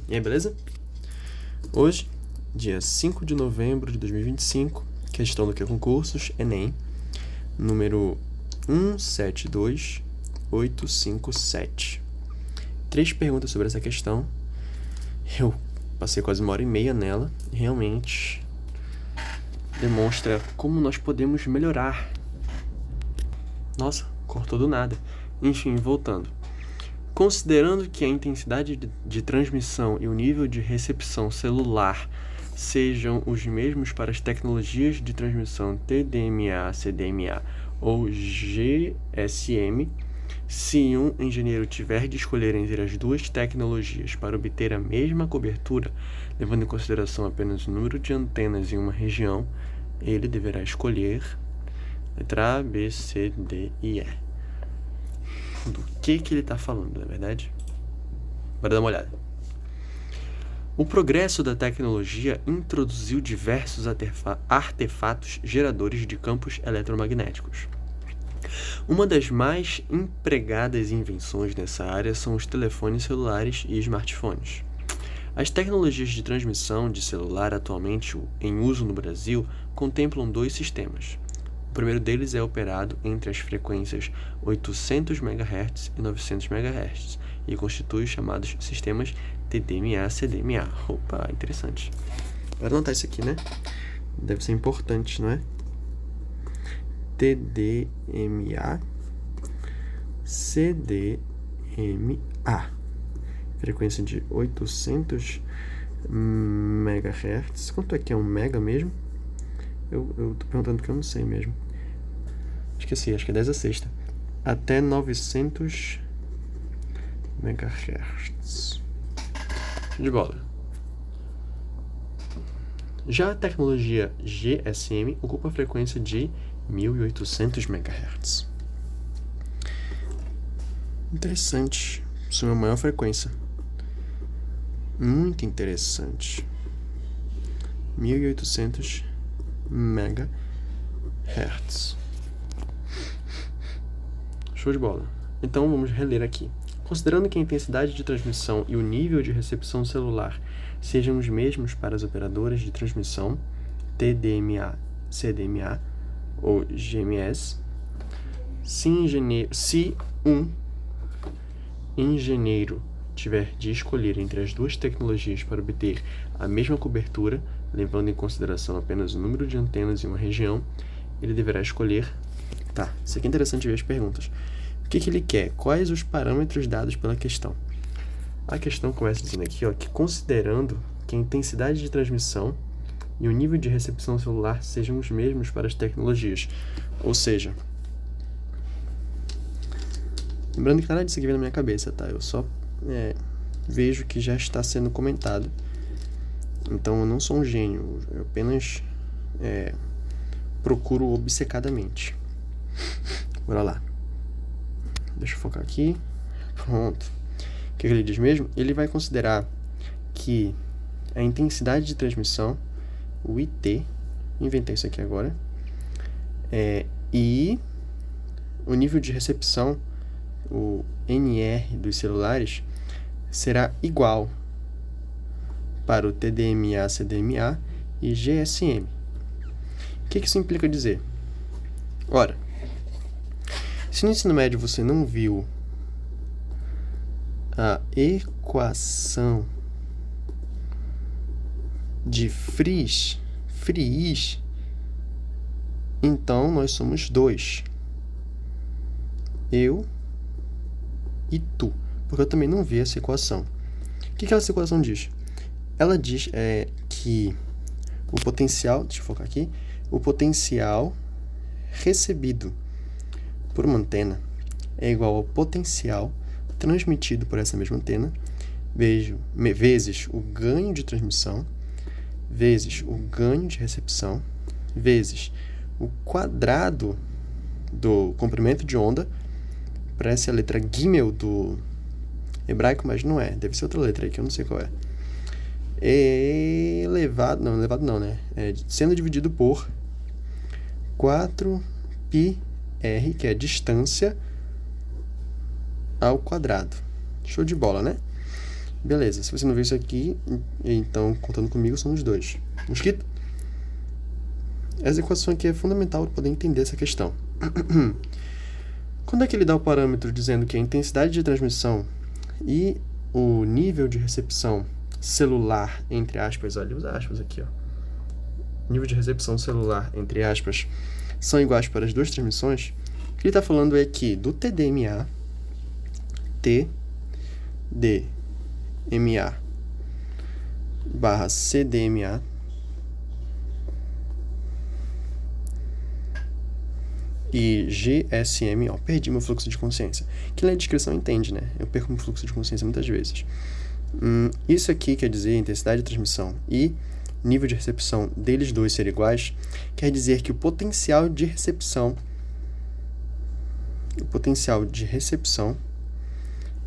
E aí, beleza? Hoje, dia 5 de novembro de 2025, questão do que concursos, Enem, número 172857. 3 perguntas sobre essa questão. Eu passei quase 1h30 nela e realmente demonstra como nós podemos melhorar. Nossa, cortou do nada. Enfim, voltando. Considerando que a intensidade de transmissão e o nível de recepção celular sejam os mesmos para as tecnologias de transmissão TDMA, CDMA ou GSM, se um engenheiro tiver de escolher entre as duas tecnologias para obter a mesma cobertura, levando em consideração apenas o número de antenas em uma região, ele deverá escolher letra A, B, C, D e E. Do que ele está falando, na verdade? Bora dar uma olhada. O progresso da tecnologia introduziu diversos artefatos geradores de campos eletromagnéticos. Uma das mais empregadas invenções nessa área são os telefones celulares e smartphones. As tecnologias de transmissão de celular atualmente em uso no Brasil contemplam 2 sistemas. O primeiro deles é operado entre as frequências 800 MHz e 900 MHz e constitui os chamados sistemas TDMA-CDMA. Opa, interessante. Vai anotar isso aqui, né? Deve ser importante, não é? TDMA-CDMA. Frequência de 800 MHz. Quanto é que é 1 mega mesmo? Eu tô perguntando porque eu não sei mesmo. Esqueci, acho que é 10⁶. Até 900 MHz. Show de bola. Já a tecnologia GSM ocupa a frequência de 1800 MHz. Interessante. Isso é uma maior frequência. Muito interessante. 1800 MHz. Show de bola. Então vamos reler aqui. Considerando que a intensidade de transmissão e o nível de recepção celular sejam os mesmos para as operadoras de transmissão TDMA, CDMA ou GMS, se um engenheiro tiver de escolher entre as duas tecnologias para obter a mesma cobertura, levando em consideração apenas o número de antenas em uma região, ele deverá escolher... Tá, isso aqui é interessante ver as perguntas. O que ele quer? Quais os parâmetros dados pela questão? A questão começa dizendo aqui, que considerando que a intensidade de transmissão e o nível de recepção celular sejam os mesmos para as tecnologias. Ou seja, lembrando que nada disso aqui vem na minha cabeça, tá? Eu só vejo que já está sendo comentado. Então eu não sou um gênio, eu apenas procuro obcecadamente. Bora lá. Deixa eu focar aqui. Pronto. O que ele diz mesmo? Ele vai considerar que a intensidade de transmissão, o IT, inventei isso aqui agora, e o nível de recepção, o NR dos celulares, será igual para o TDMA, CDMA e GSM. O que isso implica dizer? Ora, se no ensino médio você não viu a equação de Friis, então nós somos 2. Eu e tu. Porque eu também não vi essa equação. O que essa equação diz? Ela diz que o potencial, deixa eu focar aqui, o potencial recebido por uma antena é igual ao potencial transmitido por essa mesma antena vezes o ganho de transmissão vezes o ganho de recepção vezes o quadrado do comprimento de onda. Parece a letra Gimel do hebraico, mas não é. Deve ser outra letra aí que eu não sei qual é. Elevado não, né? Sendo dividido por 4πr, que é a distância ao quadrado. Show de bola, né? Beleza, se você não viu isso aqui, então, contando comigo, somos 2. Mosquito? Essa equação aqui é fundamental para poder entender essa questão. Quando é que ele dá o parâmetro dizendo que a intensidade de transmissão e o nível de recepção celular, entre aspas, olha os aspas aqui, ó. Nível de recepção celular, entre aspas, são iguais para as duas transmissões, o que ele está falando é que do TDMA, TDMA barra CDMA, e GSM, ó, perdi meu fluxo de consciência. Quem lê a descrição entende, né? Eu perco meu fluxo de consciência muitas vezes. Isso aqui quer dizer intensidade de transmissão e nível de recepção deles dois ser iguais, quer dizer que o potencial de recepção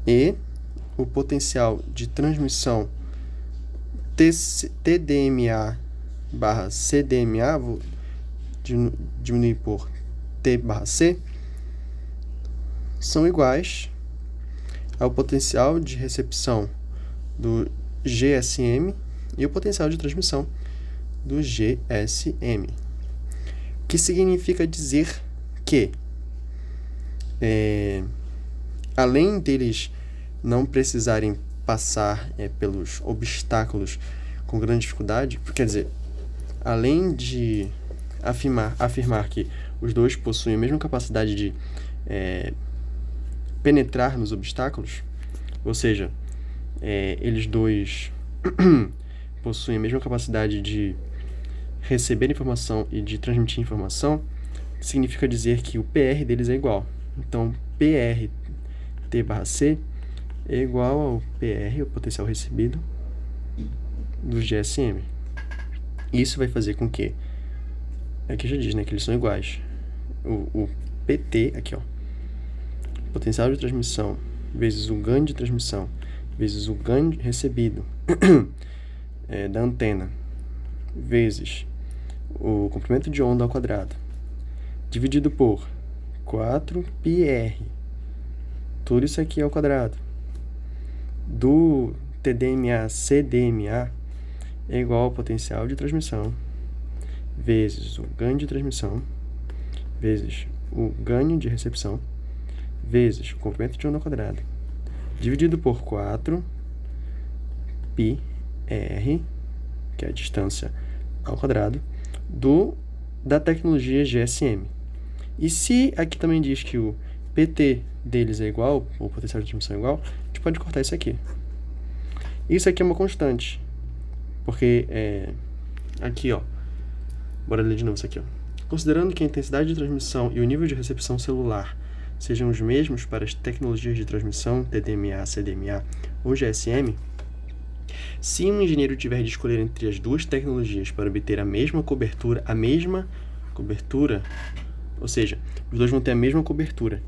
e o potencial de transmissão TDMA barra CDMA, vou diminuir por T barra C, são iguais ao potencial de recepção do GSM e o potencial de transmissão do GSM. O que significa dizer que, além deles não precisarem passar pelos obstáculos com grande dificuldade, quer dizer, além de afirmar que os dois possuem a mesma capacidade de penetrar nos obstáculos, ou seja, eles dois possuem a mesma capacidade de receber informação e de transmitir informação, significa dizer que o PR deles é igual. Então, PR T barra C é igual ao PR, o potencial recebido, do GSM. Isso vai fazer com que, aqui já diz, né, que eles são iguais. O PT, aqui ó, potencial de transmissão vezes o ganho de transmissão vezes o ganho recebido da antena vezes o comprimento de onda ao quadrado dividido por 4πr, tudo isso aqui ao quadrado, do TDMA CDMA é igual ao potencial de transmissão vezes o ganho de transmissão vezes o ganho de recepção vezes o comprimento de onda ao quadrado dividido por 4πr, que é a distância ao quadrado, da tecnologia GSM. E se aqui também diz que o PT deles é igual, ou potencial de transmissão é igual, a gente pode cortar isso aqui. Isso aqui é uma constante, porque aqui, ó, bora ler de novo isso aqui, ó. Considerando que a intensidade de transmissão e o nível de recepção celular sejam os mesmos para as tecnologias de transmissão, TDMA, CDMA ou GSM, se um engenheiro tiver de escolher entre as duas tecnologias para obter a mesma cobertura, ou seja, os dois vão ter a mesma cobertura.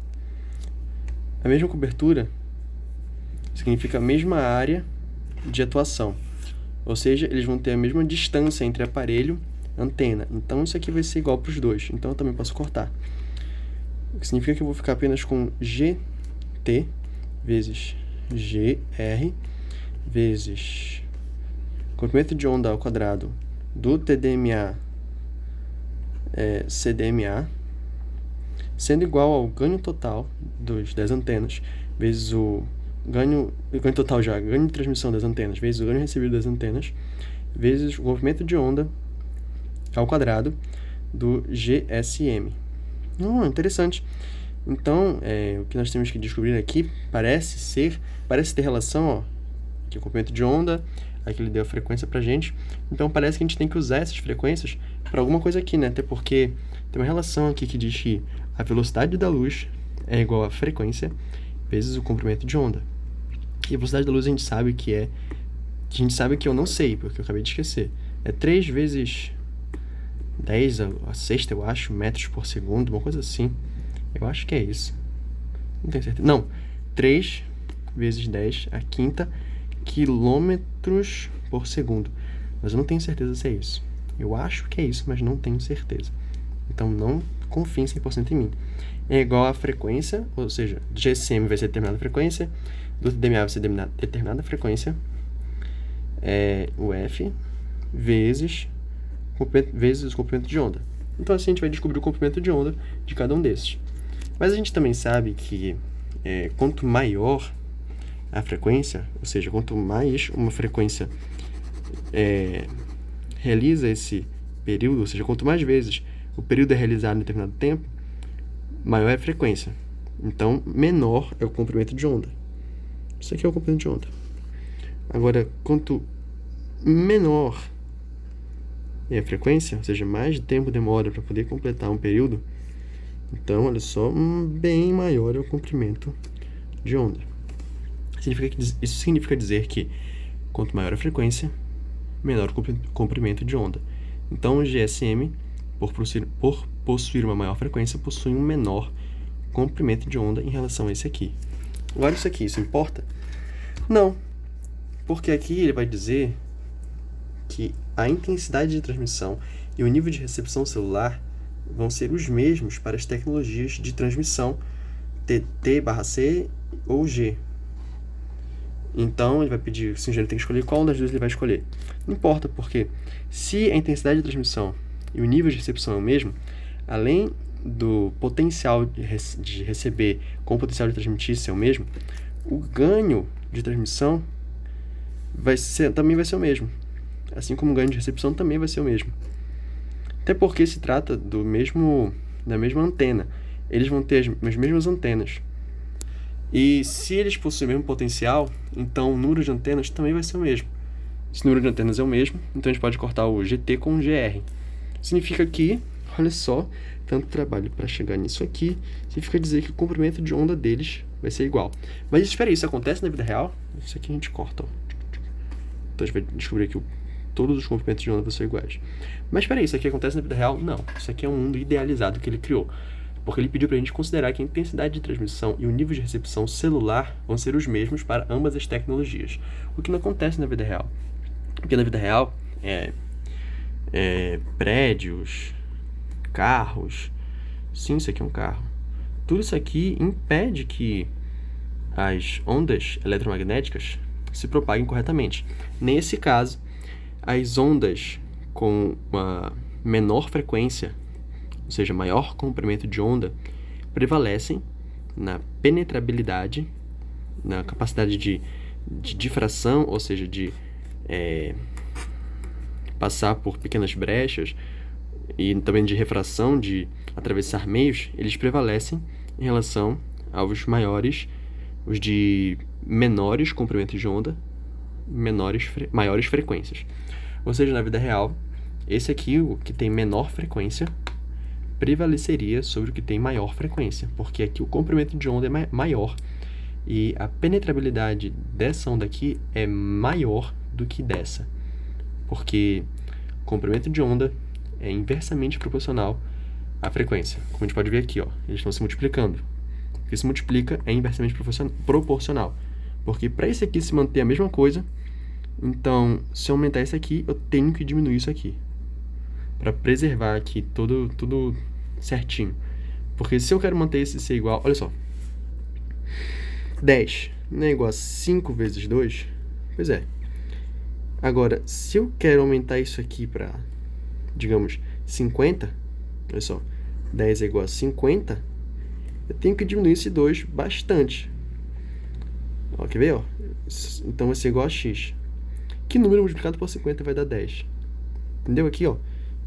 A mesma cobertura significa a mesma área de atuação, ou seja, eles vão ter a mesma distância entre aparelho e antena. Então, isso aqui vai ser igual para os dois, então eu também posso cortar. O que significa que eu vou ficar apenas com GT vezes GR vezes comprimento de onda ao quadrado do TDMA CDMA, sendo igual ao ganho total das antenas vezes o ganho total já, ganho de transmissão das antenas vezes o ganho recebido das antenas vezes o comprimento de onda ao quadrado do GSM. Interessante. Então, o que nós temos que descobrir aqui parece ter relação, ó, aqui o comprimento de onda, aqui ele deu a frequência pra gente, então parece que a gente tem que usar essas frequências para alguma coisa aqui, né? Até porque tem uma relação aqui que diz que a velocidade da luz é igual a frequência vezes o comprimento de onda. E a velocidade da luz a gente sabe que eu não sei, porque eu acabei de esquecer. É 3 vezes 10 a sexta, eu acho, metros por segundo, uma coisa assim. Eu acho que é isso. Não tenho certeza. Não, 3 vezes 10 a quinta quilômetros por segundo. Mas eu não tenho certeza se é isso. Eu acho que é isso, mas não tenho certeza. Então não confiem 100% em mim. É igual a frequência, ou seja, do GSM vai ser determinada frequência, do TDMA vai ser determinada frequência, o F, vezes o comprimento de onda. Então assim a gente vai descobrir o comprimento de onda de cada um desses. Mas a gente também sabe que quanto maior a frequência, ou seja, quanto mais uma frequência realiza esse período, ou seja, quanto mais vezes o período é realizado em determinado tempo, maior é a frequência. Então, menor é o comprimento de onda. Isso aqui é o comprimento de onda. Agora, quanto menor é a frequência, ou seja, mais tempo demora para poder completar um período, então, olha só, bem maior é o comprimento de onda. Isso significa dizer que quanto maior a frequência, menor o comprimento de onda. Então, o GSM, por possuir uma maior frequência, possui um menor comprimento de onda em relação a esse aqui. Agora, isso importa? Não, porque aqui ele vai dizer que a intensidade de transmissão e o nível de recepção celular vão ser os mesmos para as tecnologias de transmissão T/C ou G. Então, ele vai pedir, se o engenheiro tem que escolher qual das duas ele vai escolher. Não importa, porque se a intensidade de transmissão e o nível de recepção é o mesmo, além do potencial de receber com o potencial de transmitir ser o mesmo, o ganho de transmissão também vai ser o mesmo. Assim como o ganho de recepção também vai ser o mesmo. Até porque se trata da mesma antena. Eles vão ter as mesmas antenas. E se eles possuem o mesmo potencial, então o número de antenas também vai ser o mesmo. Se o número de antenas é o mesmo, então a gente pode cortar o GT com o GR. Significa que, olha só, tanto trabalho para chegar nisso aqui, significa dizer que o comprimento de onda deles vai ser igual. Mas espera aí, isso acontece na vida real? Isso aqui a gente corta, ó. Então a gente vai descobrir que todos os comprimentos de onda vão ser iguais. Mas espera aí, isso aqui acontece na vida real? Não, isso aqui é um mundo idealizado que ele criou. Porque ele pediu para a gente considerar que a intensidade de transmissão e o nível de recepção celular vão ser os mesmos para ambas as tecnologias. O que não acontece na vida real. Porque na vida real, prédios, carros, sim, isso aqui é um carro. Tudo isso aqui impede que as ondas eletromagnéticas se propaguem corretamente. Nesse caso, as ondas com uma menor frequência, ou seja, maior comprimento de onda, prevalecem na penetrabilidade, na capacidade de difração, ou seja, de passar por pequenas brechas, e também de refração, de atravessar meios, eles prevalecem em relação aos maiores, os de menores comprimentos de onda, maiores frequências. Ou seja, na vida real, esse aqui, o que tem menor frequência, prevaleceria sobre o que tem maior frequência, porque aqui o comprimento de onda é maior e a penetrabilidade dessa onda aqui é maior do que dessa, porque o comprimento de onda é inversamente proporcional à frequência. Como a gente pode ver aqui, ó, eles estão se multiplicando. O que se multiplica é inversamente proporcional, porque para esse aqui se manter a mesma coisa, então se eu aumentar esse aqui, eu tenho que diminuir isso aqui, para preservar aqui tudo certinho. Porque se eu quero manter esse ser igual, olha só, 10 não é igual a 5 vezes 2? Pois é. Agora, se eu quero aumentar isso aqui para, digamos, 50, olha só, 10 é igual a 50, eu tenho que diminuir esse 2 bastante. Ó, quer ver? Ó? Então vai ser igual a x. Que número multiplicado por 50 vai dar 10? Entendeu aqui, ó?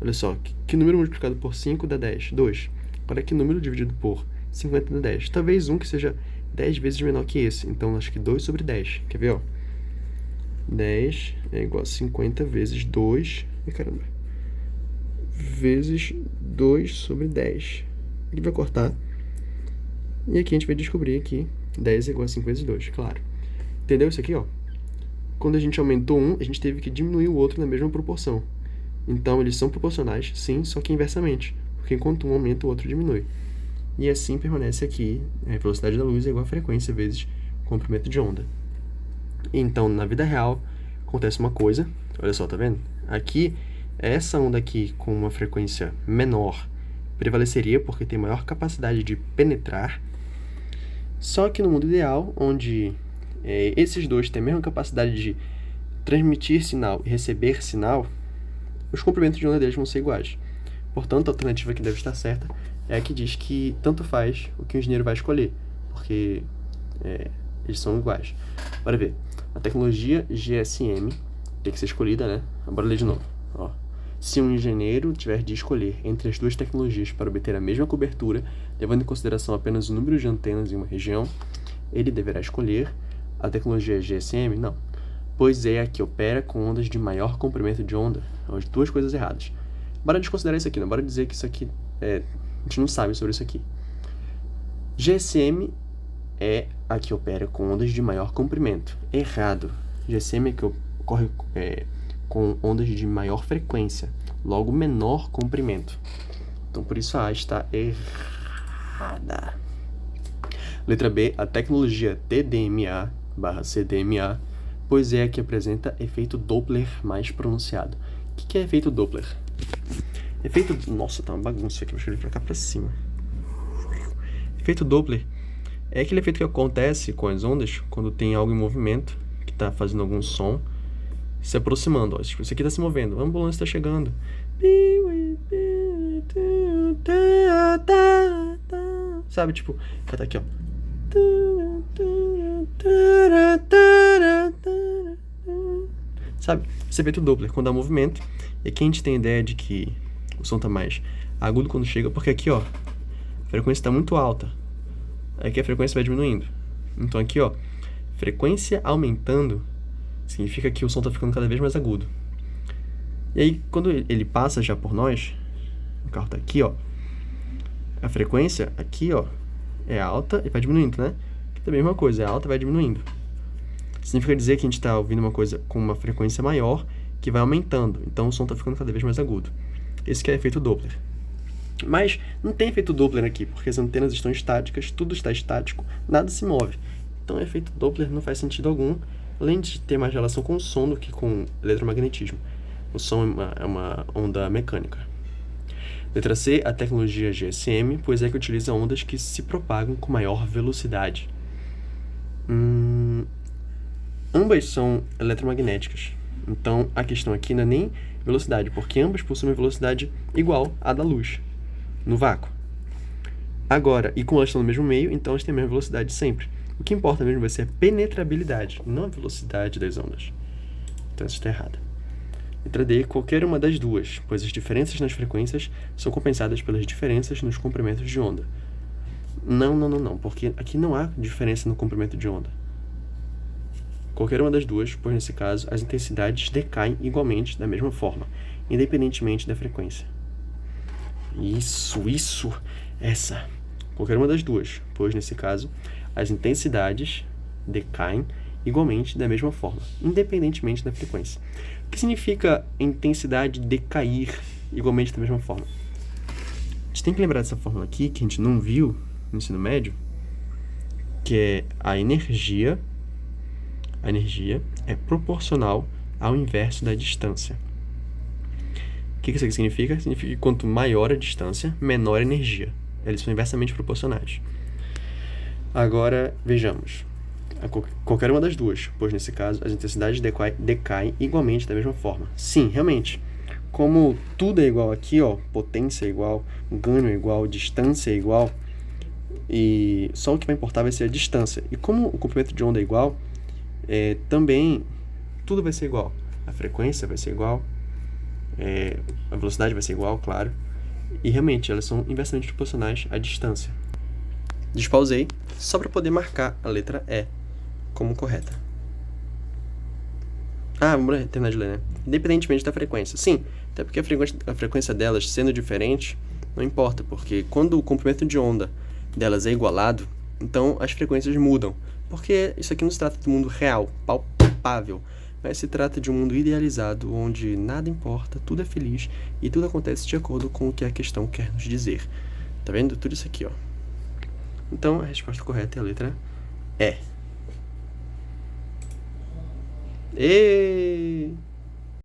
Olha só, que número multiplicado por 5 dá 10? 2. Agora, que número dividido por 50 dá 10? Talvez um que seja 10 vezes menor que esse. Então, acho que 2 sobre 10. Quer ver, ó? 10 é igual a 50 vezes 2... Ai, caramba. Vezes 2 sobre 10. Aqui vai cortar. E aqui a gente vai descobrir que 10 é igual a 5 vezes 2, claro. Entendeu isso aqui, ó? Quando a gente aumentou um, a gente teve que diminuir o outro na mesma proporção. Então, eles são proporcionais, sim, só que inversamente. Porque enquanto um aumenta, o outro diminui. E assim permanece aqui, a velocidade da luz é igual a frequência vezes comprimento de onda. Então, na vida real, acontece uma coisa, olha só, tá vendo? Aqui, essa onda aqui com uma frequência menor prevaleceria porque tem maior capacidade de penetrar. Só que no mundo ideal, onde esses dois têm a mesma capacidade de transmitir sinal e receber sinal, os comprimentos de onda deles vão ser iguais. Portanto, a alternativa que deve estar certa é a que diz que tanto faz o que o engenheiro vai escolher, porque eles são iguais. Bora ver. A tecnologia GSM tem que ser escolhida, né? Bora ler de novo. Ó. Se um engenheiro tiver de escolher entre as duas tecnologias para obter a mesma cobertura, levando em consideração apenas o número de antenas em uma região, ele deverá escolher a tecnologia GSM? Não, pois é a que opera com ondas de maior comprimento de onda. As duas coisas erradas. Bora desconsiderar isso aqui, não? Bora dizer que isso aqui a gente não sabe sobre isso aqui. GSM é a que opera com ondas de maior comprimento. Errado. GSM é que ocorre com ondas de maior frequência, logo menor comprimento. Então, por isso a A está errada. Letra B, a tecnologia TDMA/CDMA, pois é a que apresenta efeito Doppler mais pronunciado. O que é efeito Doppler? Nossa, tá uma bagunça aqui, vou escrever pra cá pra cima. Efeito Doppler é aquele efeito que acontece com as ondas quando tem algo em movimento, que está fazendo algum som, se aproximando. Ó, isso aqui está se movendo, a ambulância está chegando. Sabe, tipo, vai estar aqui, ó. Sabe, esse efeito Doppler, quando há movimento, e aqui a gente tem a ideia de que o som está mais agudo quando chega, porque aqui, ó, a frequência está muito alta. Aqui a frequência vai diminuindo. Então aqui, ó, frequência aumentando significa que o som está ficando cada vez mais agudo. E aí, quando ele passa já por nós, o carro está aqui, ó, a frequência aqui, ó, é alta e vai diminuindo, né? Aqui também é a mesma coisa, é alta e vai diminuindo. Significa dizer que a gente está ouvindo uma coisa com uma frequência maior que vai aumentando. Então o som está ficando cada vez mais agudo. Esse que é efeito Doppler. Mas não tem efeito Doppler aqui, porque as antenas estão estáticas, tudo está estático, nada se move. Então o efeito Doppler não faz sentido algum, além de ter mais relação com o som do que com eletromagnetismo. O som é uma onda mecânica. Letra C, a tecnologia GSM, pois é que utiliza ondas que se propagam com maior velocidade. Ambas são eletromagnéticas. Então a questão aqui não é nem velocidade, porque ambas possuem velocidade igual à da luz, no vácuo. Agora, e como elas estão no mesmo meio, então elas têm a mesma velocidade sempre. O que importa mesmo vai ser a penetrabilidade, não a velocidade das ondas. Então essa está errada. Letra D, qualquer uma das duas, pois as diferenças nas frequências são compensadas pelas diferenças nos comprimentos de onda. Não, porque aqui não há diferença no comprimento de onda. Qualquer uma das duas, pois nesse caso as intensidades decaem igualmente da mesma forma, independentemente da frequência. Essa. Qualquer uma das duas, pois nesse caso as intensidades decaem igualmente da mesma forma, independentemente da frequência. O que significa intensidade decair igualmente da mesma forma? A gente tem que lembrar dessa fórmula aqui, que a gente não viu no ensino médio, que é a energia é proporcional ao inverso da distância. O que isso aqui significa? Significa que quanto maior a distância, menor a energia. Eles são inversamente proporcionais. Agora, vejamos. Qualquer uma das duas, pois nesse caso as intensidades decaem igualmente da mesma forma. Sim, realmente. Como tudo é igual aqui, ó, potência é igual, ganho é igual, distância é igual, e só o que vai importar vai ser a distância. E como o comprimento de onda é igual, também tudo vai ser igual. A frequência vai ser igual, a velocidade vai ser igual, claro, e realmente elas são inversamente proporcionais à distância. Despausei só para poder marcar a letra E como correta. Vamos terminar de ler, né? Independentemente da frequência. Sim, até porque a frequência delas sendo diferente não importa, porque quando o comprimento de onda delas é igualado, então as frequências mudam. Porque isso aqui não se trata de um mundo real, palpável, mas se trata de um mundo idealizado, onde nada importa, tudo é feliz e tudo acontece de acordo com o que a questão quer nos dizer. Tá vendo? Tudo isso aqui, ó. Então, a resposta correta é a letra E.